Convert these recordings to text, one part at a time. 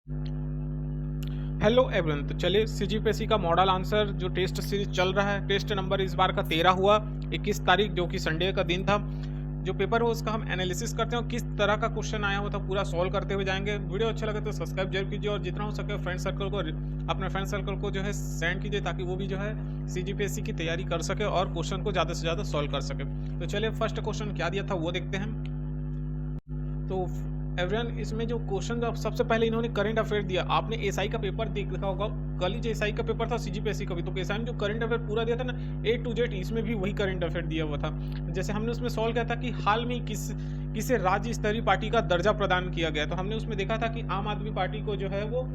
Hello everyone. तो चलिए CGPSC का मॉडल आंसर जो टेस्ट सीरीज चल रहा है, टेस्ट नंबर इस बार का 13 हुआ, 21 तारीख जो कि संडे का दिन था। जो पेपर हो उसका हम एनालिसिस करते हैं और किस तरह का क्वेश्चन आया हुआ था पूरा सॉल्व करते हुए जाएंगे। वीडियो अच्छा लगे तो सब्सक्राइब जरूर कीजिए और जितना हो सके अपने फ्रेंड सर्कल को जो है सेंड कीजिए ताकि वो भी जो है सीजीपीएससी की तैयारी कर सके और क्वेश्चन को ज़्यादा से ज़्यादा सॉल्व कर सके। तो चलिए फर्स्ट क्वेश्चन क्या दिया था वो देखते हैं। तो एवरीवन, इसमें जो क्वेश्चन जो सबसे पहले इन्होंने करंट अफेयर दिया, आपने एसआई का पेपर देखा होगा, कल ही जो एसआई का पेपर था सीजीपीएससी का भी, तो एसआई में जो करंट अफेयर पूरा दिया था ना ए टू जेड, इसमें भी वही करंट अफेयर दिया हुआ था। जैसे हमने उसमें सॉल्व किया था कि हाल में किसे राज्य स्तरीय पार्टी का दर्जा प्रदान किया गया, तो हमने उसमें देखा था कि आम आदमी पार्टी को जो है वो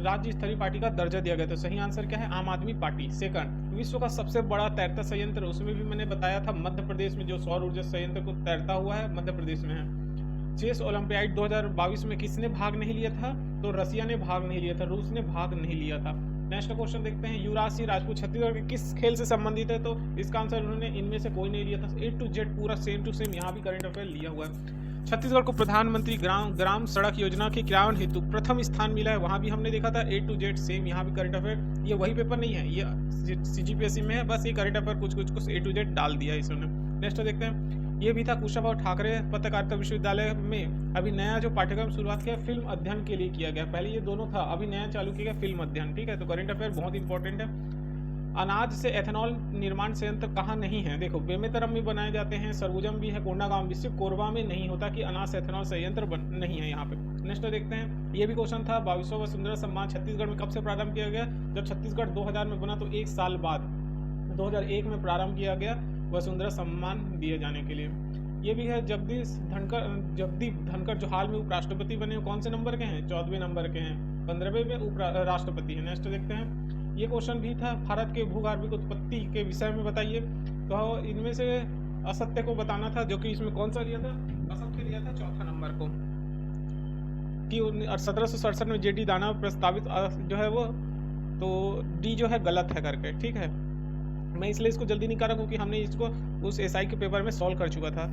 राज्य स्तरीय पार्टी का दर्जा दिया गया। तो सही आंसर क्या है? आम आदमी पार्टी। सेकंड, विश्व का सबसे बड़ा तैरता संयंत्र, उसमें भी मैंने बताया था मध्य प्रदेश में जो सौर ऊर्जा संयंत्र को तैरता हुआ है मध्य प्रदेश में है। चेस ओलंपियाड 2022 में किसने भाग नहीं लिया था? तो रसिया ने भाग नहीं लिया था, रूस ने भाग नहीं लिया था। नेक्स्ट क्वेश्चन देखते हैं, युवराज सिंह राजपूत छत्तीसगढ़ के किस खेल से संबंधित है? तो इसका आंसर उन्होंने इनमें से कोई नहीं लिया था। ए टू जेड पूरा सेम टू सेम यहाँ भी करंट अफेयर लिया हुआ है। छत्तीसगढ़ को प्रधानमंत्री ग्राम सड़क योजना के क्रियान्वयन हेतु प्रथम स्थान मिला है, वहां भी हमने देखा था। ए टू जेड सेम यहाँ भी करंट अफेयर, ये वही पेपर नहीं है, ये सीजीपीएससी में है, बस ये करंट अफेयर कुछ ए टू जेड डाल दिया है इसने। नेक्स्ट देखते हैं, ये भी था कुशाभाऊ ठाकरे पत्रकारिता विश्वविद्यालय में अभी नया जो पाठ्यक्रम शुरुआत किया फिल्म अध्ययन के लिए किया गया। पहले ये दोनों था, अभी नया चालू किया गया फिल्म अध्ययन। ठीक है, तो करंट अफेयर बहुत इंपॉर्टेंट है। अनाज से एथेनॉल निर्माण संयंत्र कहाँ नहीं है? देखो, बेमेतरम में बनाए जाते हैं, सरगुजम भी है, कोंडागांव भी, सिर्फ कोरबा में नहीं होता कि अनाज से एथेनॉल संयंत्र नहीं है यहाँ पे। नेक्स्ट देखते हैं, ये भी क्वेश्चन था, 22वां वसुंधरा सम्मान छत्तीसगढ़ में कब से प्रारंभ किया गया? जब छत्तीसगढ़ 2000 में बना तो एक साल बाद 2001 में प्रारंभ किया गया वसुंधरा सम्मान दिए जाने के लिए। ये भी है, जगदीप धनखड़ जो हाल में उपराष्ट्रपति बने कौन से नंबर के हैं? 14वें नंबर के हैं, 15वें में उपराष्ट्रपति है। नेक्स्ट देखते हैं, ये क्वेश्चन भी था, भारत के भूगर्भिक उत्पत्ति के विषय में बताइए। तो इनमें से असत्य को बताना था, जो कि इसमें कौन सा लिया था? असत्य लिया था चौथा नंबर को, कि 1767 में जेडी दाना प्रस्तावित जो है वो, तो डी जो है गलत है करके। ठीक है, मैं इसलिए इसको जल्दी नहीं कर रहा क्योंकि हमने इसको उस एसआई के पेपर में सॉल्व कर चुका था।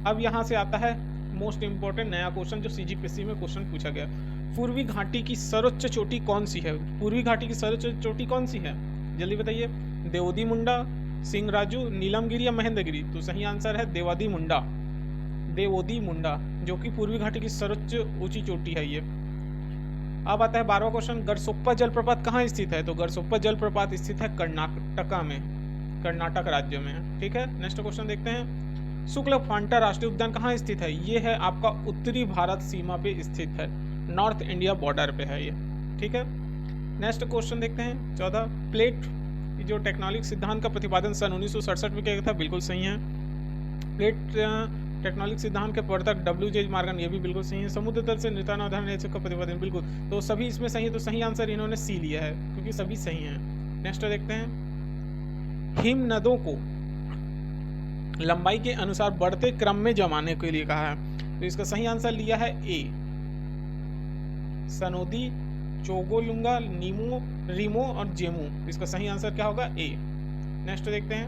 अब यहाँ से आता है मोस्ट इंपॉर्टेंट नया क्वेश्चन जो सीजीपीएससी में क्वेश्चन पूछा गया। पूर्वी घाटी की सर्वोच्च चोटी कौन सी है? पूर्वी घाटी की सर्वोच्च चोटी कौन सी है? जल्दी बताइए। देवदी मुंडा, सिंहराजू, नीलमगिरी या महेंद्रगिरी? तो सही आंसर है देवदी मुंडा, देवोदी मुंडा, जो कि पूर्वी घाटी की सर्वोच्च ऊंची चोटी है ये। अब आता है 12वां क्वेश्चन, गरसोप्पा जलप्रपात कहाँ स्थित है? तो गरसोप्पा जलप्रपात स्थित है कर्नाटका में, कर्नाटक राज्य में। ठीक है, नेक्स्ट क्वेश्चन देखते हैं, शुक्ल फांटा राष्ट्रीय उद्यान कहाँ स्थित है? ये है आपका उत्तरी भारत सीमा पे स्थित है, नॉर्थ इंडिया बॉर्डर पे है ये। ठीक है, नेक्स्ट क्वेश्चन देखते हैं 14, प्लेट जो टेक्टोनिक सिद्धांत का प्रतिपादन सन 1967 में किया गया था? बिल्कुल सही है। प्लेट टेक्टोनिक सिद्धांत के प्रवर्तक डब्ल्यू.जे. मॉर्गन, ये भी बिल्कुल सही है। समुद्र तल से नृत्यानुधान का प्रतिपादन, बिल्कुल, तो सभी इसमें सही है, तो सही आंसर इन्होंने सी लिया है क्योंकि सभी सही हैं। नेक्स्ट देखते हैं, हिम नदों को लंबाई के अनुसार बढ़ते क्रम में जमाने के लिए कहा है, तो इसका सही आंसर लिया है ए, सनोदी, चोगोलुंगा, नीमो, रीमो और जेमू। इसका सही आंसर क्या होगा? ए। नेक्स्ट देखते हैं,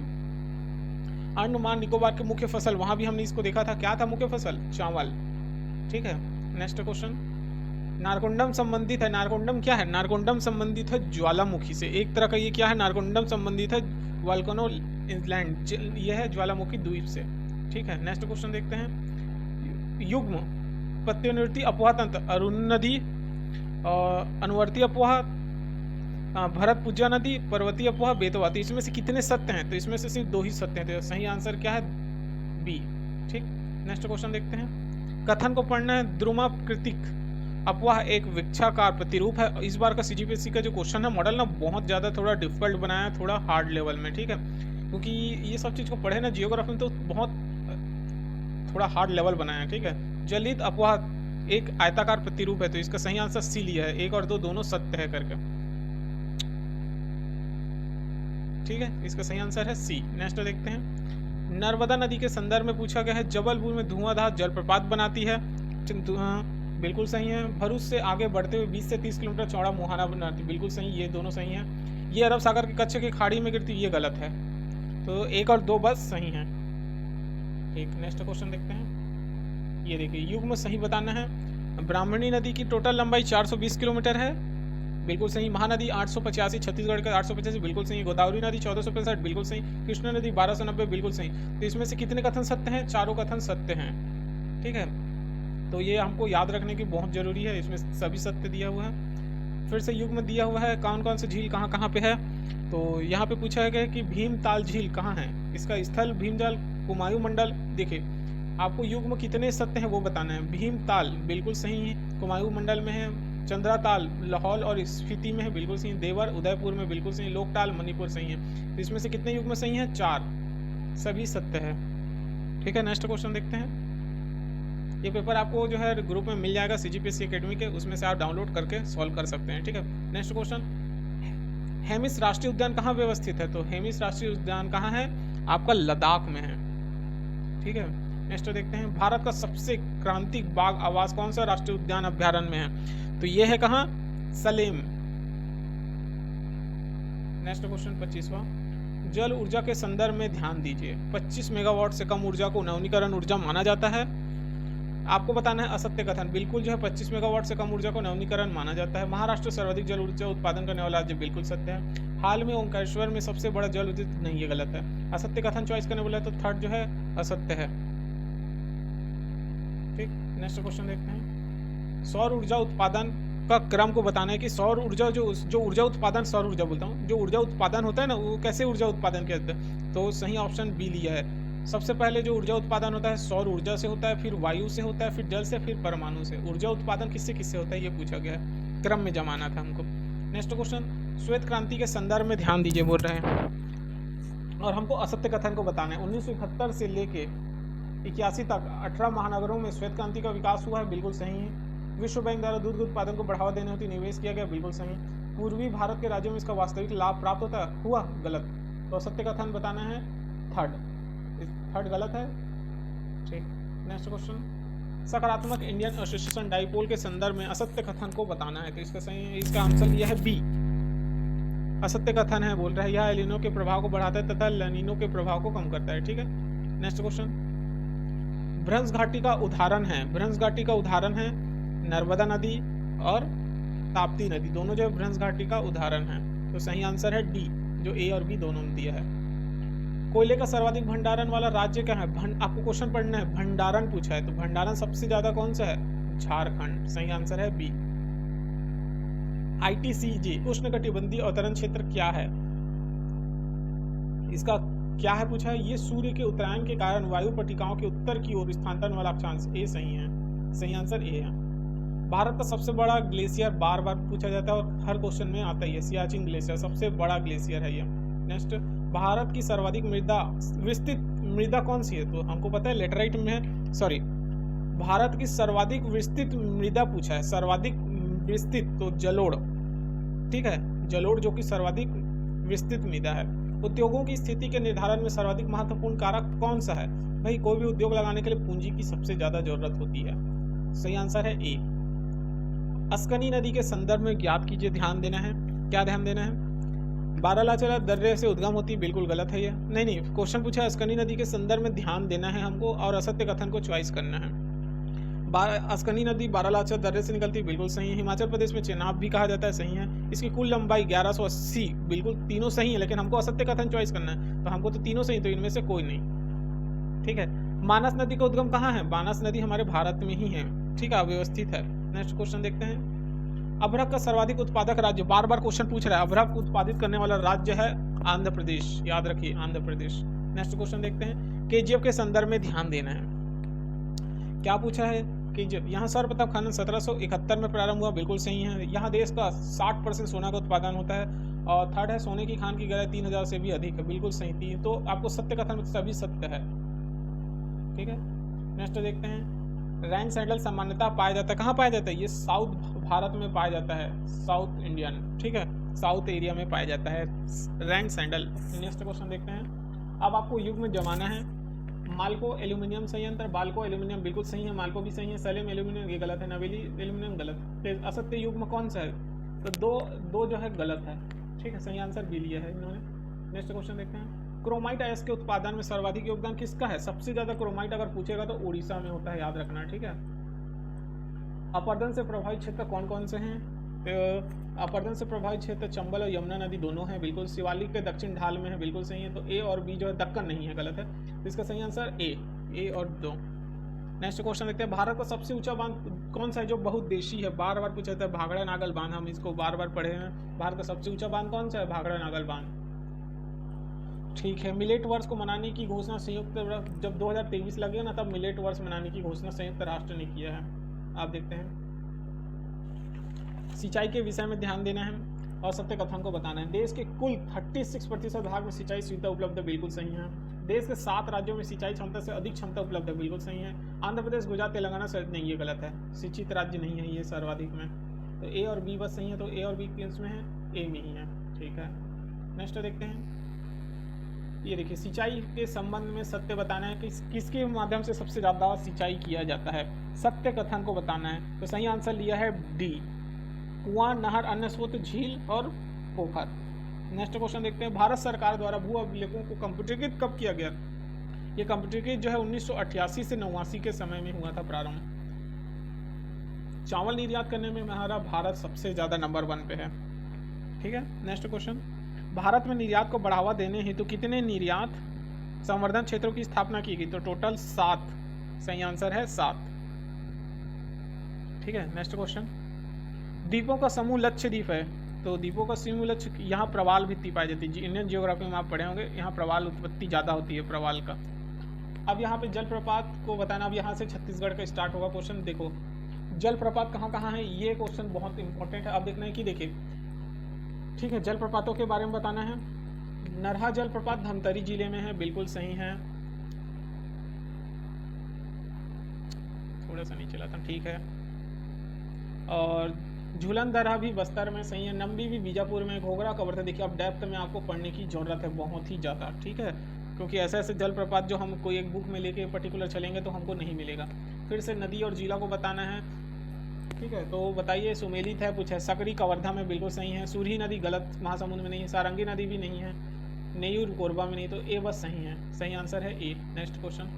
अंडमान निकोबार के मुख्य फसल, वहां भी हमने इसको देखा था, क्या था मुख्य फसल? चावल। ठीक है, नेक्स्ट क्वेश्चन, नारकोंडम संबंधित है, नारकोंडम क्या है? नारकोंडम संबंधित है ज्वालामुखी से, एक तरह का ये क्या है? नारकोंडम संबंधित है वोल्केनो इंलैंड, यह है ज्वालामुखी द्वीप से। ठीक है, नेक्स्ट क्वेश्चन देखते हैं, युग्म प्रत्युन्नति अपवाह तंत्र, अरुणधि, अनुवर्ती अपवाह, भरत पूजा नदी, पर्वतीय अपवाह, बेतवा, तो इसमें से कितने सत्य हैं? तो इसमें से सिर्फ 2 ही सत्य हैं, तो सही आंसर क्या है? बी। ठीक, नेक्स्ट क्वेश्चन देखते हैं, कथन को पढ़ना है, द्रुमाकृतिक अपवाह एक वृक्षाकार प्रतिरूप है। इस बार का सीजीपीएससी का जो क्वेश्चन है मॉडल ना बहुत ज़्यादा थोड़ा डिफिकल्ट बनाया है, थोड़ा हार्ड लेवल में। ठीक है, क्योंकि ये सब चीज़ को पढ़े ना जियोग्राफी में तो बहुत थोड़ा हार्ड लेवल बनाया है। ठीक है, जलित अपवाह एक आयताकार प्रतिरूप है, तो इसका सही आंसर सी लिया है, 1 और 2 दोनों सत्य है करके। ठीक है, इसका सही आंसर है सी। नेक्स्ट देखते हैं, नर्मदा नदी के संदर्भ में पूछा गया है, जबलपुर में धुआंधार जलप्रपात बनाती है, बिल्कुल सही है। भरूच से आगे बढ़ते हुए 20 से 30 किलोमीटर चौड़ा मुहाना बनाती, बिल्कुल सही, ये दोनों सही हैं। ये अरब सागर के कच्छ की खाड़ी में गिरती, ये गलत है, तो 1 और 2 बस सही हैं। ठीक, नेक्स्ट क्वेश्चन देखते हैं, ये देखिए, युग्म सही बताना है, ब्राह्मणी नदी की टोटल लंबाई 420 किलोमीटर है, बिल्कुल सही। महानदी 885, छत्तीसगढ़ का 885 बिल्कुल सही। गोदावरी नदी 1465 बिल्कुल सही। कृष्णा नदी 1290 बिल्कुल सही। तो इसमें से कितने कथन सत्य हैं? चारों कथन सत्य हैं, ठीक है। तो ये हमको याद रखने की बहुत जरूरी है, इसमें सभी सत्य दिया हुआ है। फिर से युग में दिया हुआ है कौन कौन से झील कहाँ कहाँ पे है। तो यहाँ पे पूछा गया कि भीमताल झील कहाँ है, इसका स्थल भीमताल कुमायूं मंडल। देखिए आपको युग में कितने सत्य हैं वो बताना है। भीमताल बिल्कुल सही है, कुमायूं मंडल में है। चंद्राताल लाहौल और स्पीति में है, बिल्कुल सही। देवर उदयपुर में बिल्कुल सही। लोकताल मणिपुर सही है। तो इसमें से कितने युग में सही है? 4, सभी सत्य है, ठीक है। नेक्स्ट क्वेश्चन देखते हैं। ये पेपर आपको जो है ग्रुप में मिल जाएगा CGPSC एकेडमी के, उसमें से आप डाउनलोड करके सॉल्व कर सकते हैं, ठीक है। नेक्स्ट क्वेश्चन, हेमिस राष्ट्रीय उद्यान कहाँ व्यवस्थित है? तो हेमिस राष्ट्रीय उद्यान कहाँ है? आपका लद्दाख में है, ठीक है। नेक्स्ट देखते हैं, भारत का सबसे क्रांतिक बाघ आवास कौन सा राष्ट्रीय उद्यान अभ्यारण्य में है? तो ये है कहाँ? सलेम। नेक्स्ट क्वेश्चन 25वां, जल ऊर्जा के संदर्भ में ध्यान दीजिए। 25 मेगावाट से कम ऊर्जा को नवीनीकरण ऊर्जा माना जाता है। आपको बताना है असत्य कथन। बिल्कुल जो है 25 मेगावाट से कम ऊर्जा को नवीनीकरण माना जाता है। महाराष्ट्र सर्वाधिक जल ऊर्जा उत्पादन करने वाला राज्य, बिल्कुल सत्य है। हाल में ओंकारेश्वर में सबसे बड़ा जल विद्युत, नहीं ये गलत है। असत्य कथन चॉइस करने बोला तो थर्ड जो है असत्य है, ठीक। नेक्स्ट क्वेश्चन देखते हैं, सौर ऊर्जा उत्पादन का क्रम को बताना है कि सौर ऊर्जा जो ऊर्जा उत्पादन, सौर ऊर्जा बोलता हूँ, जो ऊर्जा उत्पादन होता है ना, वो कैसे ऊर्जा उत्पादन किया जाता है? तो सही ऑप्शन बी लिया है। सबसे पहले जो ऊर्जा उत्पादन होता है सौर ऊर्जा से होता है, फिर वायु से होता है, फिर जल से, फिर परमाणु से। ऊर्जा उत्पादन किससे किससे होता है ये पूछा गया है, क्रम में जमाना था हमको। नेक्स्ट क्वेश्चन, श्वेत क्रांति के संदर्भ में ध्यान दीजिए बोल रहे हैं, और हमको असत्य कथन को बताना है। 1971 से लेके 81 तक 18 महानगरों में श्वेत क्रांति का विकास हुआ है, बिल्कुल सही है। विश्व बैंक द्वारा दूध उत्पादन को बढ़ावा देने हेतु निवेश किया गया, बिल्कुल सही। पूर्वी भारत के राज्यों में इसका वास्तविक लाभ प्राप्त होता है, हुआ, गलत। तो असत्य कथन बताना है थर्ड गलत है, ठीक। नेक्स्ट क्वेश्चन, सकारात्मक इंडियन एसोसिएशन डाइपोल के संदर्भ में असत्य कथन को बताना है। तो इसका सही है, इसका आंसर यह है बी, असत्य कथन है। बोल रहा है यह एलिनो के प्रभाव को बढ़ाता है तथा लनीनो के प्रभाव को कम करता है, ठीक है। नेक्स्ट क्वेश्चन, भ्रंश घाटी का उदाहरण है। भ्रंश घाटी का उदाहरण है नर्मदा नदी और ताप्ती नदी, दोनों जो भ्रंश घाटी का उदाहरण है। तो सही आंसर है डी, जो ए और बी दोनों ने दिया है। कोयले का सर्वाधिक भंडारण वाला राज्य क्या है? आपको क्वेश्चन पढ़ना है, भंडारण पूछा है, तो भंडारण सबसे ज्यादा कौन सा है? झारखंड। सही आंसर है बी। ITCJ उष्णकटिबंधीय अवतरण क्षेत्र क्या है? इसका क्या है पूछा है, ये सूर्य के उत्तरायण के कारण वायु पट्टिकाओं के उत्तर की ओर स्थानांतरण वाला अक्षांश। ए सही है, सही आंसर ए है। भारत का सबसे बड़ा ग्लेशियर बार बार पूछा जाता है और हर क्वेश्चन में आता है, सियाचिन ग्लेशियर सबसे बड़ा ग्लेशियर है ये। नेक्स्ट, भारत की सर्वाधिक विस्तृत मृदा कौन सी है? तो हमको पता है लेटराइट में है, सॉरी, भारत की सर्वाधिक विस्तृत मृदा पूछा है, सर्वाधिक विस्तृत, तो जलोढ़, ठीक है, जलोढ़ जो कि सर्वाधिक विस्तृत मृदा है। उद्योगों की स्थिति के निर्धारण में सर्वाधिक महत्वपूर्ण कारक कौन सा है? भाई कोई भी उद्योग लगाने के लिए पूंजी की सबसे ज्यादा जरूरत होती है। सही आंसर है ए। अस्कनी नदी के संदर्भ में ज्ञात कीजिए, ध्यान देना है। क्या ध्यान देना है? बारालाचला दर्रे से उद्गम होती, बिल्कुल गलत है ये। नहीं, क्वेश्चन पूछा है अस्कनी नदी के संदर्भ में ध्यान देना है हमको, और असत्य कथन को चॉइस करना है। अस्कनी नदी बारालाचला दर्रे से निकलती, बिल्कुल सही है। हिमाचल प्रदेश में चेनाब भी कहा जाता है, सही है। इसकी कुल लंबाई 1180, बिल्कुल तीनों सही है, लेकिन हमको असत्य कथन चॉइस करना है, तो हमको तो तीनों सही, तो इनमें से कोई नहीं, ठीक है। मानस नदी का उद्गम कहाँ है? मानस नदी हमारे भारत में ही है, ठीक है, अव्यवस्थित है। नेक्स्ट क्वेश्चन देखते हैं, अभ्रक का सर्वाधिक उत्पादक राज्य, बार बार क्वेश्चन पूछ रहा है, अभ्रक उत्पादित करने वाला राज्य है आंध्र प्रदेश, याद रखिए आंध्र प्रदेश। नेक्स्ट क्वेश्चन देखते हैं, KGF के संदर्भ में ध्यान देना है। क्या पूछा है? KGF, यहाँ सर्वप्रथम खनन 1771 में प्रारंभ हुआ, बिल्कुल सही है। यहाँ देश का 60% सोना का उत्पादन होता है, और थर्ड है सोने की खान की गहराई 3000 से भी अधिक है, बिल्कुल सही थी। तो आपको सत्य कथन में सभी सत्य है, ठीक है। नेक्स्ट देखते हैं, रैन सैंडल सामान्यतः पाया जाता है, कहाँ पाया जाता है? ये साउथ भारत में पाया जाता है, साउथ इंडियन, ठीक है, साउथ एरिया में पाया जाता है रैन सैंडल। नेक्स्ट क्वेश्चन देखते हैं, अब आपको युग में जमाना है। माल्को एल्यूमिनियम संयंत्र, बाल्को एल्यूमिनियम बिल्कुल सही है, माल्को भी सही है। सलेम एल्यूमिनियम ये गलत है, नवेली एल्यूमिनियम गलत। असत्य युग में कौन सा है? तो दो जो है गलत है, ठीक है, सही आंसर बी लिया है इन्होंने। नेक्स्ट क्वेश्चन देखते हैं, क्रोमाइट अयस्क के उत्पादन में सर्वाधिक योगदान किसका है? सबसे ज्यादा क्रोमाइट अगर पूछेगा तो उड़ीसा में होता है, याद रखना, ठीक है। अपरदन से प्रभावित क्षेत्र कौन कौन से हैं? तो अपरदन से प्रभावित क्षेत्र चंबल और यमुना नदी दोनों हैं, बिल्कुल। शिवालिक के दक्षिण ढाल में है, बिल्कुल सही है। तो ए और बी जो है, दक्कन नहीं है, गलत है। तो इसका सही आंसर ए और 2। नेक्स्ट क्वेश्चन देखते हैं, भारत का सबसे ऊंचा बांध कौन सा है जो बहुउद्देशीय है? बार बार पूछा जाता है, भाखड़ा नागल बांध, हम इसको बार बार पढ़े हैं। भारत का सबसे ऊंचा बांध कौन सा है? भाखड़ा नागल बांध, ठीक है। मिलेट वर्ष को मनाने की घोषणा संयुक्त जब 2023 लगे ना, तब मिलेट वर्ष मनाने की घोषणा संयुक्त राष्ट्र ने किया है। आप देखते हैं, सिंचाई के विषय में ध्यान देना है और सत्य कथन को बताना है। देश के कुल 36% भाग में सिंचाई सुविधा उपलब्ध है, बिल्कुल सही है। देश के 7 राज्यों में सिंचाई क्षमता से अधिक क्षमता उपलब्ध है, बिल्कुल सही है। आंध्र प्रदेश, गुजरात, तेलंगाना शायद नहीं, ये गलत है। सिंचित राज्य नहीं है ये सर्वाधिक में। तो ए और बी बस सही है। तो ए और बी किसमें है? ए में ही है, ठीक है। नेक्स्ट देखते हैं, ये देखिए, सिंचाई के संबंध में सत्य बताना है कि किसके माध्यम से सबसे ज़्यादा सिंचाई किया जाता है, सत्य कथन को बताना है। तो सही आंसर लिया है डी, कुआं, नहर, अन्य स्रोत, झील और पोखर। नेक्स्ट क्वेश्चन देखते हैं, भारत सरकार द्वारा भू अभिलेखों को कंप्यूटरीकृत कब किया गया? ये कंप्यूटरीकृत जो है 1988 से 89 के समय में हुआ था प्रारंभ। चावल निर्यात करने में हमारा भारत सबसे ज़्यादा नंबर 1 पे है, ठीक है। नेक्स्ट क्वेश्चन, भारत में निर्यात को बढ़ावा देने हेतु कितने निर्यात संवर्धन क्षेत्रों की स्थापना की गई? तो टोटल 7, सही आंसर है 7, ठीक है। नेक्स्ट क्वेश्चन, द्वीपों का समूह लक्षद्वीप है, तो द्वीपों का समूह लक्ष्य, यहाँ प्रवाल भित्ति पाई जाती है। इंडियन जियोग्राफी में आप पढ़े होंगे, यहाँ प्रवाल उत्पत्ति ज़्यादा होती है, प्रवाल का। अब यहाँ पे जलप्रपात को बताना, अब यहाँ से छत्तीसगढ़ का स्टार्ट होगा क्वेश्चन। देखो जलप्रपात कहाँ कहाँ है, ये क्वेश्चन बहुत इंपॉर्टेंट है। अब देखना है कि देखिए, ठीक है, जलप्रपातों के बारे में बताना है। नरहा जलप्रपात धमतरी जिले में है, बिल्कुल सही है। थोड़ा सा नीचे लाता हूं, ठीक है। और झूलन दर्रा भी बस्तर में, सही है। नंबी भी बीजापुर में, घोघरा कवर्धा, देखिए अब डेप्थ में आपको पढ़ने की जरूरत है बहुत ही ज़्यादा, ठीक है, क्योंकि ऐसे ऐसे जलप्रपात जो हम कोई एक बुक में लेके पर्टिकुलर चलेंगे तो हमको नहीं मिलेगा। फिर से नदी और जिला को बताना है, ठीक है। तो बताइए, सुमेलित है पूछा है, सकरी कवर्धा में, बिल्कुल सही है। सूरी नदी गलत, महासमुंद में नहीं है। सारंगी नदी भी नहीं है। नेयूर कोरबा में नहीं, तो ए बस सही है, सही आंसर है ए। नेक्स्ट क्वेश्चन,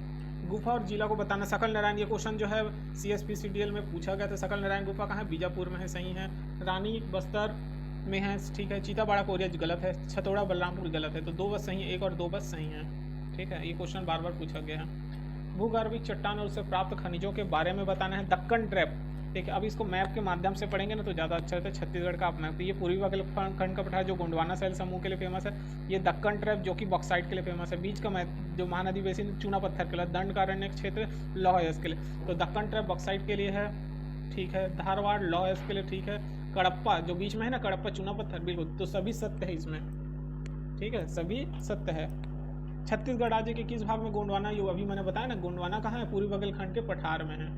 गुफा और जिला को बताना। सकल नारायण, ये क्वेश्चन जो है CSPCDL में पूछा गया था। सकल नारायण गुफा कहाँ है? बीजापुर में है, सही है। रानी बस्तर में है, ठीक है। चीताबाड़ा कोरिया गलत है। छतौड़ा बलरामपुर गलत है। तो 2 बस सही है, 1 और 2 बस सही है, ठीक है। ये क्वेश्चन बार बार पूछा गया है। भूगर्भिक चट्टान और उससे प्राप्त खनिजों के बारे में बताना है। दक्कन ट्रैप, देखिए अब इसको मैप के माध्यम से पढ़ेंगे ना तो ज़्यादा अच्छा होता है। छत्तीसगढ़ का अपना, तो ये पूर्वी बुंदेलखंड का पठार जो गोंडवाना शैल समूह के लिए फेमस है। ये दक्कन ट्रैप जो कि बॉक्साइट के लिए फेमस है। बीच का जो महानदी बेसिन चूना पत्थर के लिए। दंडकारण्य क्षेत्र लौह अयस्क के लिए, तो दक्कन ट्रैप बॉक्साइट के लिए है, ठीक है। धारवाड़ लौह अयस्क के लिए, ठीक है। कड़प्पा जो बीच में है ना, कड़प्पा चूना पत्थर, बिल्कुल। तो सभी सत्य है इसमें, ठीक है, सभी सत्य है। छत्तीसगढ़ राज्य के किस भाग में गोंडवाना, ये अभी मैंने बताया ना, गोंडवाना कहाँ है? पूर्वी बुंदेलखंड के पठार में है।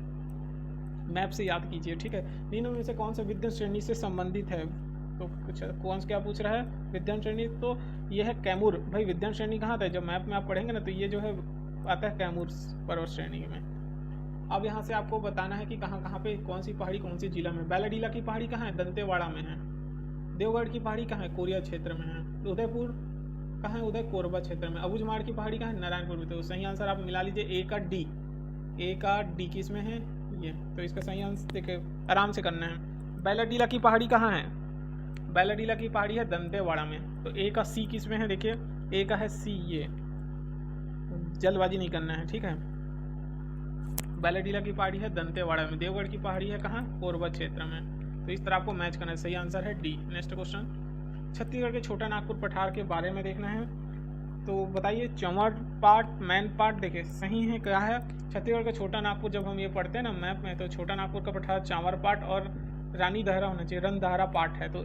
मैप से याद कीजिए, ठीक है। तीनों में से कौन सा विद्या श्रेणी से संबंधित है? तो कुछ कौन सा क्या पूछ रहा है? विद्यान श्रेणी, तो ये है कैमूर। भाई विद्यान श्रेणी कहाँ था? जब मैप में आप पढ़ेंगे ना तो ये जो है आता है कैमूर पर्वत श्रेणी में। अब यहाँ से आपको बताना है कि कहाँ कहाँ पे कौन सी पहाड़ी कौन सी जिला में। बैलाडीला की पहाड़ी कहाँ है? दंतेवाड़ा में है। देवगढ़ की पहाड़ी कहाँ है? कोरिया क्षेत्र में है। उदयपुर कहाँ है? उदय कोरबा क्षेत्र में। अबूझमाड़ की पहाड़ी कहाँ है? नारायणपुर में। तो सही आंसर आप मिला लीजिए, ए का डी। ए का डी किस में है? ये। तो इसका सही आंसर देखिए, आराम से करना है। बैलाडीला की पहाड़ी कहाँ है? बैलाडीला की पहाड़ी है दंतेवाड़ा में। तो ए का सी किस में है? देखिए ए का है सी, ये जल्दबाजी नहीं करना है, ठीक है। बैलाडीला की पहाड़ी है दंतेवाड़ा में। देवगढ़ की पहाड़ी है कहाँ? कोरबा क्षेत्र में। तो इस तरह आपको मैच करना है। सही आंसर है डी। नेक्स्ट क्वेश्चन, छत्तीसगढ़ के छोटा नागपुर पठार के बारे में देखना है। तो बताइए, चंवर पार्ट, मैन पार्ट, देखिए सही है क्या है? छत्तीसगढ़ का छोटा नागपुर जब हम ये पढ़ते हैं ना मैप में, तो छोटा नागपुर का पठार चांवर पार्ट और रानी दहरा होना चाहिए, रन-दहरा पार्ट है। तो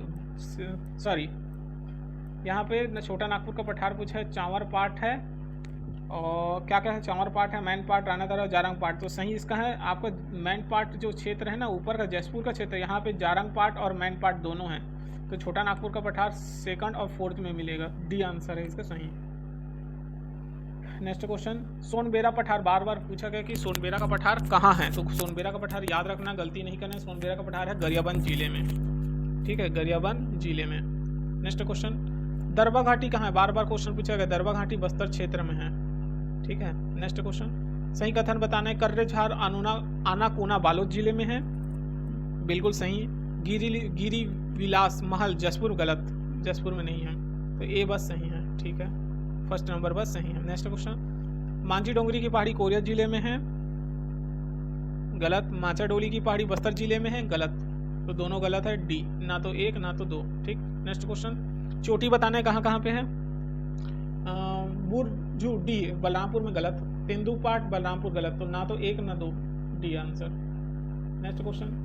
सॉरी, यहाँ पे छोटा नागपुर का पठार पूछा है, चांवर पार्ट है और क्या क्या है? चांवर पार्ट है, मैन पार्ट, राना दहरा और जारंग पार्ट। तो सही इसका है आपका मैन पार्ट जो क्षेत्र है ना, ऊपर का जसपुर का क्षेत्र, यहाँ पे जारंग पार्ट और मैन पार्ट दोनों हैं। तो छोटा नागपुर का पठार 2nd और 4th में मिलेगा। डी आंसर है इसका सही। नेक्स्ट क्वेश्चन, सोनबेरा पठार, बार बार पूछा गया कि सोनबेरा का पठार कहाँ है। तो सोनबेरा का पठार याद रखना, गलती नहीं करना। सोनबेरा का पठार है गरियाबंद जिले में, ठीक है, गरियाबंद जिले में। नेक्स्ट क्वेश्चन, दरबा घाटी कहाँ है? बार बार क्वेश्चन पूछा गया। दरबा घाटी बस्तर क्षेत्र में है, ठीक है। नेक्स्ट क्वेश्चन, सही कथन बताना है। कर्रेझार आनाकोना बालोद जिले में है। बिल्कुल सही। गिरी विलास महल जसपुर गलत, जसपुर में नहीं है, तो ए बस सही है। ठीक है, फर्स्ट नंबर बस सही है। नेक्स्ट क्वेश्चन, मांझी डोंगरी की पहाड़ी कोरिया जिले में है, गलत। माचा डोली की पहाड़ी बस्तर जिले में है, गलत। तो दोनों गलत है, डी, ना तो एक ना तो दो। ठीक, नेक्स्ट क्वेश्चन, चोटी बताना है कहाँ कहाँ पे है। बुरजू डी बलरामपुर में, गलत। तेंदुपाट बलरामपुर, गलत। तो ना तो एक ना दो, D answer. Next question,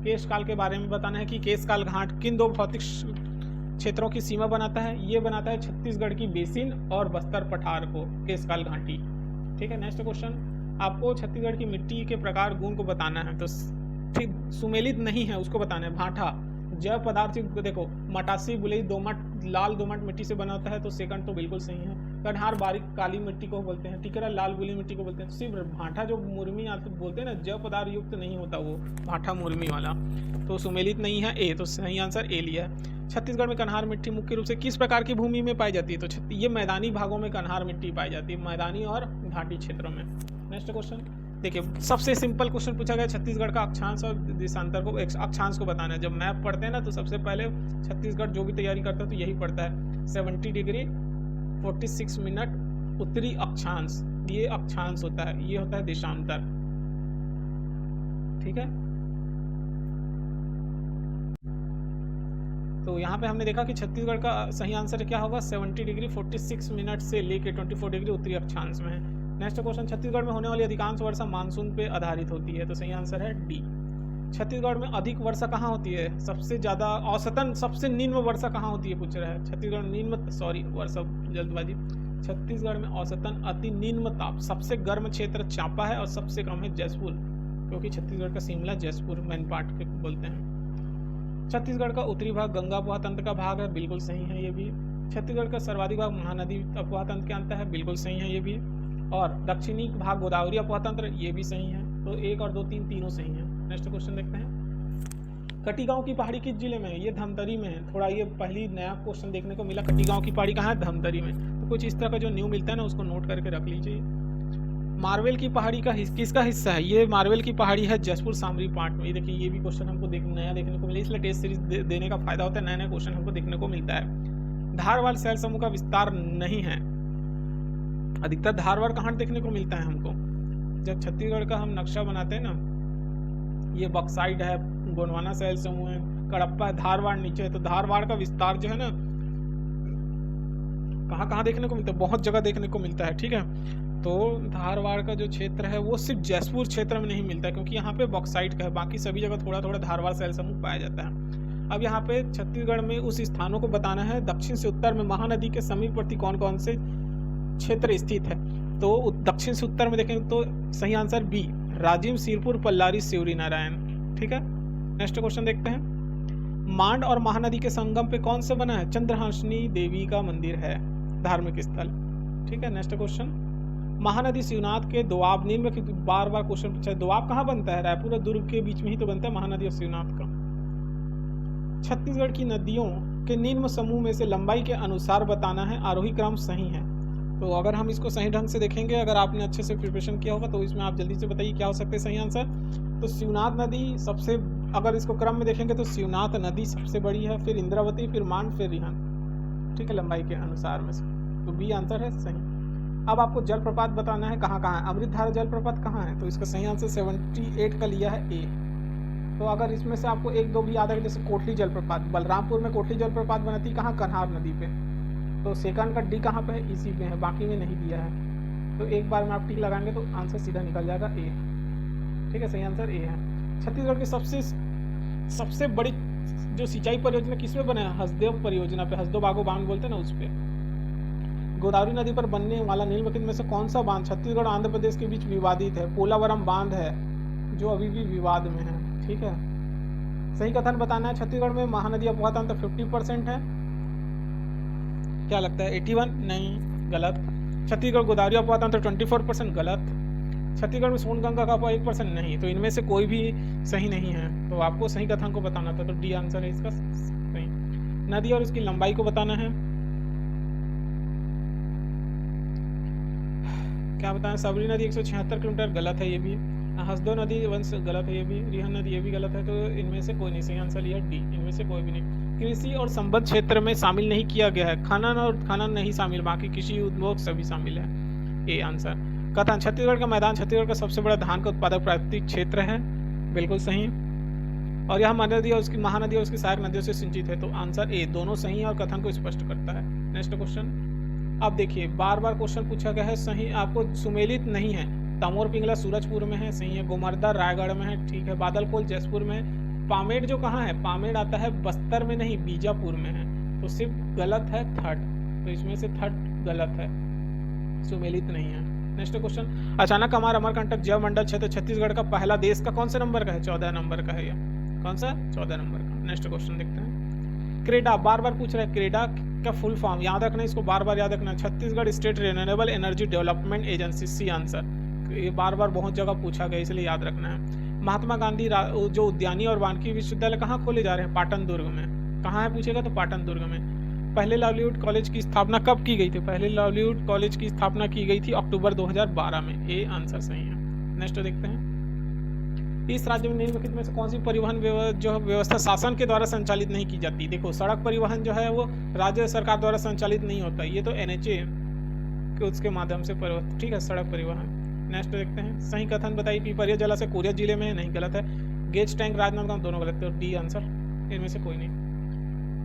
Keshkal के बारे में बताना है कि केशकाल घाट किन दो भौतिक क्षेत्रों की सीमा बनाता है। ये बनाता है छत्तीसगढ़ की बेसिन और बस्तर पठार को, केशकाल घाटी। ठीक है, नेक्स्ट क्वेश्चन, आपको छत्तीसगढ़ की मिट्टी के प्रकार गुण को बताना है। तो ठीक, सुमेलित नहीं है उसको बताना है। भाटा जैव पदार्थ, देखो मटासी बुलई दोमट लाल दोमट मिट्टी से बना होता है, तो सेकंड तो बिल्कुल सही है। कन्हार बारीक काली मिट्टी को बोलते हैं, टिकरा लाल बुली मिट्टी को बोलते हैं। सिर्फ भाटा जो मुर्मी आते बोलते हैं ना, जैव पदार्थ युक्त नहीं होता वो भाटा मुर्मी वाला, तो सुमेलित नहीं है, ए। तो सही आंसर ए लिया है। छत्तीसगढ़ में कन्हार मिट्टी मुख्य रूप से किस प्रकार की भूमि में पाई जाती है। तो ये मैदानी भागों में कन्हार मिट्टी पाई जाती है, मैदानी और घाटी क्षेत्रों में। नेक्स्ट क्वेश्चन देखिए, सबसे सिंपल क्वेश्चन पूछा गया छत्तीसगढ़ का अक्षांश और देशांतर को, अक्षांश को बताना है। जब मैप पढ़ते हैं ना, तो सबसे पहले छत्तीसगढ़ जो भी तैयारी करता है तो यही पढ़ता है 70 डिग्री 46 मिनट उत्तरी अक्षांश, ये अक्षांश होता है, ये होता है देशांतर। ठीक है, तो यहाँ पे हमने देखा कि छत्तीसगढ़ का सही आंसर क्या होगा, 70 डिग्री 46 मिनट से लेके 24 डिग्री उत्तरी अक्षांश में है। नेक्स्ट क्वेश्चन, छत्तीसगढ़ में होने वाली अधिकांश वर्षा मानसून पे आधारित होती है। तो सही आंसर है डी। छत्तीसगढ़ में अधिक वर्षा कहाँ होती है, सबसे ज़्यादा औसतन सबसे निम्न वर्षा कहाँ होती है पूछ रहा है। छत्तीसगढ़ निम्न, सॉरी वर्षा जल्दबाजी, छत्तीसगढ़ में औसतन अति निम्न ताप, सबसे गर्म क्षेत्र चांपा है और सबसे कम है जसपुर, क्योंकि छत्तीसगढ़ का शिमला जसपुर मेन पार्ट के बोलते हैं। छत्तीसगढ़ का उत्तरी भाग गंगा अपवाह तंत्र का भाग है, बिल्कुल सही है ये भी। छत्तीसगढ़ का सर्वाधिक भाग महानदी अपवाह तंत्र के अंत है, बिल्कुल सही है ये भी। और दक्षिणी भाग गोदावरी अपवाह तंत्र, ये भी सही है। तो एक और दो तीन तीनों सही है। नेक्स्ट क्वेश्चन देखते हैं, कटीगांव की पहाड़ी किस जिले में है। ये धमतरी में है। थोड़ा ये पहली नया क्वेश्चन देखने को मिला, कटीगांव की पहाड़ी कहाँ है, धमतरी में। तो कुछ इस तरह का जो न्यू मिलता है ना, उसको नोट करके रख लीजिए। मार्वेल की पहाड़ी का किसका हिस्सा है। ये मार्वेल की पहाड़ी है जसपुर सामरी पार्ट में। ये देखिए, ये भी क्वेश्चन हमको नया देखने को मिला, इसलिए टेस्ट सीरीज देने का फायदा होता है, नया नया क्वेश्चन हमको देखने को मिलता है। धारवाड़ शैल समूह का विस्तार नहीं है। अधिकतर धारवाड़ कहाँ देखने को मिलता है हमको, जब छत्तीसगढ़ का हम नक्शा बनाते हैं ना, ये बक्साइड है, गोंडवाना शैल समूह है, कड़प्पा है, धारवाड़ नीचे है। तो धारवाड़ का विस्तार जो है ना, कहाँ कहाँ देखने को मिलता है, बहुत जगह देखने को मिलता है। ठीक है, तो धारवाड़ का जो क्षेत्र है वो सिर्फ जसपुर क्षेत्र में नहीं मिलता है, क्योंकि यहाँ पे बॉक्साइट का है, बाकी सभी जगह थोड़ा थोड़ा धारवाड़ शैल समूह पाया जाता है। अब यहाँ पे छत्तीसगढ़ में उस स्थानों को बताना है, दक्षिण से उत्तर में महानदी के समीपवर्ती कौन कौन से क्षेत्र स्थित है। तो दक्षिण से उत्तर में देखेंगे तो सही आंसर बी, राजिम, सिरपुर, पल्लारी, शिवरी नारायण। ठीक है, नेक्स्ट क्वेश्चन देखते हैं, मांड और महानदी के संगम पे कौन सा बना है, चंद्रहासिनी देवी का मंदिर है, धार्मिक स्थल। ठीक है, नेक्स्ट क्वेश्चन, महानदी शिवनाथ के दोआब, निम्न के बार बार क्वेश्चन पूछा है, दोआब कहाँ बनता है, रायपुर और दुर्ग के बीच में ही तो बनता है महानदी और शिवनाथ का। छत्तीसगढ़ की नदियों के निम्न समूह में से लंबाई के अनुसार बताना है, आरोही क्रम सही है। तो अगर हम इसको सही ढंग से देखेंगे, अगर आपने अच्छे से प्रिपरेशन किया होगा, तो इसमें आप जल्दी से बताइए क्या हो सकते हैं सही आंसर। तो शिवनाथ नदी सबसे, अगर इसको क्रम में देखेंगे तो शिवनाथ नदी सबसे बड़ी है, फिर इंद्रावती, फिर मांड, फिर रिहन। ठीक है, लंबाई के अनुसार में से, तो बी आंसर है सही। अब आपको जलप्रपात बताना है कहाँ कहाँ है, अमृतधारा जलप्रपात कहाँ है। तो इसका सही आंसर 78 का लिया है ए। तो अगर इसमें से आपको एक दो भी याद है, जैसे कोटली जलप्रपात, बलरामपुर में कोटली जलप्रपात बनाती कहाँ, कन्हार नदी पे। तो सेकंड का डी कहाँ पे है, इसी पे है, बाकी में नहीं दिया है। तो एक बार में आप टिक लगाएंगे तो आंसर सीधा निकल जाएगा ए। ठीक है, सही आंसर ए है। छत्तीसगढ़ की सबसे बड़ी जो सिंचाई परियोजना किस पे बना है, हसदेव परियोजना पे, हसदेव बागो बांध बोलते हैं ना, उस पे। गोदावरी नदी पर बनने वाला निम्नलिखित में से कौन सा बांध छत्तीसगढ़ और आंध्र प्रदेश के बीच विवादित है। पोलावरम बांध है, जो अभी भी विवाद में है। ठीक है, सही कथन बताना है। छत्तीसगढ़ में महानदी अपवाह तंत्र 50% है, क्या लगता है 81, नहीं, गलत। छत्तीसगढ़ गोदावरी अपवाह तंत्र 24%, गलत। छत्तीसगढ़ में सोनगंगा का अपवाह 1%, नहीं। तो इनमें से कोई भी सही नहीं है, तो आपको सही कथन को बताना था, तो डी आंसर है इसका सही। नदी और उसकी लंबाई को बताना है, क्या बताएं, सबरी नदी 176 किलोमीटर, गलत है ये भी। हसदो नदी वंश गलत है, ये भी रिहन नदी ये भी गलत है, तो इनमें से कोई नहीं, सही आंसर लिया डी, इनमें से कोई भी नहीं। कृषि और संबद्ध क्षेत्र में शामिल नहीं किया गया है, खनन और खनन नहीं शामिल, बाकी कृषि उद्योग सभी शामिल है, ए आंसर। कथन छत्तीसगढ़ का मैदान छत्तीसगढ़ का सबसे बड़ा धान का उत्पादक प्राकृतिक क्षेत्र है, बिल्कुल सही। और यह महानदी और उसकी महानदी और उसकी सहायक नदियों से सिंचित है, तो आंसर ए, दोनों सही है और कथन को स्पष्ट करता है। नेक्स्ट क्वेश्चन, अब देखिए बार बार क्वेश्चन पूछा गया है, सही आपको सुमेलित नहीं है, तमोर पिंगला सूरजपुर में है, सही है। गोमर्दा रायगढ़ में है, ठीक है। बादलकोल जयपुर में है। पामेड़ जो कहाँ है, पामेड़ आता है बस्तर में नहीं, बीजापुर में है, तो सिर्फ गलत है थर्ड, तो इसमें से थर्ड गलत है, सुमेलित नहीं है। नेक्स्ट क्वेश्चन, अचानक अमर अमरकंटक जैव मंडल क्षेत्र छत्तीसगढ़ का पहला देश का कौन से नंबर का है, 14 नंबर का है, यह कौन सा, 14 नंबर का। नेक्स्ट क्वेश्चन देखते हैं, क्रेडा बार बार पूछ रहा है, क्रेडा का फुल फॉर्म याद रखना, इसको बार बार याद रखना, Chhattisgarh state renewable energy development agency, C answer. ये बार बार बहुत जगह पूछा गया, इसलिए याद रखना है। महात्मा गांधी जो उद्यानी और वानिकी विश्वविद्यालय कहाँ खोले जा रहे हैं, पाटन दुर्ग में, कहाँ है पूछेगा तो पाटन दुर्ग में। पहले लाइवलीहुड कॉलेज की स्थापना कब की गई थी, पहले लाइवलीहुड कॉलेज की स्थापना की गई थी अक्टूबर 2012 में, ए आंसर सही है। नेक्स्ट देखते हैं, इस राज्य में निम्नलिखित में से कौन सी परिवहन जो व्यवस्था शासन के द्वारा संचालित नहीं की जाती। देखो सड़क परिवहन जो है वो राज्य सरकार द्वारा संचालित नहीं होता, ये तो NHA के उसके माध्यम से परिवहन, ठीक है, सड़क परिवहन। नेक्स्ट देखते हैं, सही कथन बताइए, पिपरिया जलाशय कोरिया जिले में है, नहीं गलत है। गेज टैंक राजनांदगांव, दोनों गलत है, डी आंसर, इनमें से कोई नहीं।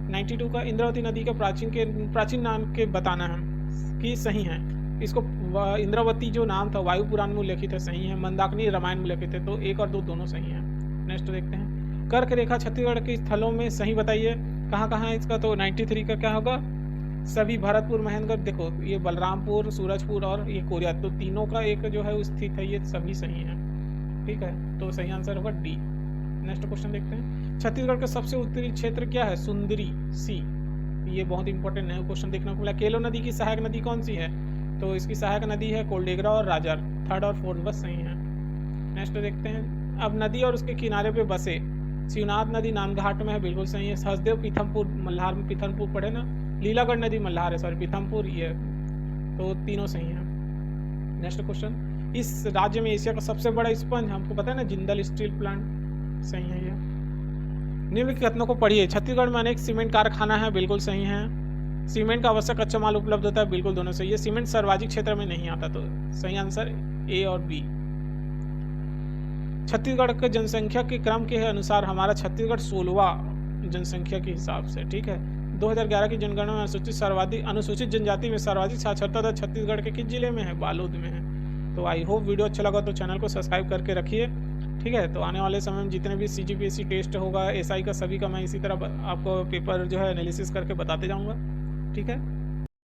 92 का इंद्रावती नदी के प्राचीन नाम के बताना है कि सही है, इसको इंद्रावती जो नाम था वायु पुराण में उल्लेखित है, सही है। मंदाकिनी रामायण में उल्लेखित है, तो 1 और 2 दोनों सही है। नेक्स्ट देखते हैं, कर्क रेखा छत्तीसगढ़ के स्थलों में सही बताइए, कहाँ कहाँ है इसका, तो 93 का क्या होगा, सभी भरतपुर महेंद्रगढ़, देखो ये बलरामपुर सूरजपुर और ये कोरिया, तो तीनों का एक जो है स्थित है, ये सभी सही है, ठीक है, तो सही आंसर होगा डी। नेक्स्ट क्वेश्चन देखते हैं, छत्तीसगढ़ का सबसे उत्तरी क्षेत्र क्या है, सुंदरी, सी, ये बहुत इंपॉर्टेंट है, क्वेश्चन देखने को मिला। केलो नदी की सहायक नदी कौन सी है, तो इसकी सहायक नदी है कोलडेगरा और राजर, थर्ड और फोर्थ बस सही है। नेक्स्ट देखते हैं, अब नदी और उसके किनारे पे बसे, शिवनाथ नदी नांदघाट में है, बिल्कुल सही है। हसदेव पीथमपुर मल्हार में, पीथमपुर पढ़े ना, लीलागढ़ नदी मल्हार है, सॉरी पीथमपुर, ये तो तीनों सही हैं। नेक्स्ट क्वेश्चन, इस राज्य में एशिया का सबसे बड़ा स्पंज, हमको पता है ना, जिंदल स्टील प्लांट, सही है ये। निम्नलिखित कथनों को पढ़िए, छत्तीसगढ़ में अनेक सीमेंट कारखाना है, बिल्कुल सही है। सीमेंट का आवश्यक कच्चा माल उपलब्ध होता है, बिल्कुल दोनों सही है। सीमेंट सर्वाधिक क्षेत्र में नहीं आता, तो सही आंसर ए और बी। छत्तीसगढ़ के जनसंख्या के क्रम के अनुसार हमारा छत्तीसगढ़ 16वां जनसंख्या के हिसाब से, ठीक है। 2011 की जनगणना में अनुसूचित जनजाति में सर्वाधिक साक्षरता दर छत्तीसगढ़ के किस जिले में है, बालोद में है। तो आई होप वीडियो अच्छा लगा तो चैनल को सब्सक्राइब करके रखिए, ठीक है। तो आने वाले समय में जितने भी CGPSC टेस्ट होगा, SI का, सभी का मैं इसी तरह आपको पेपर जो है एनालिसिस करके बताते जाऊँगा, ठीक है।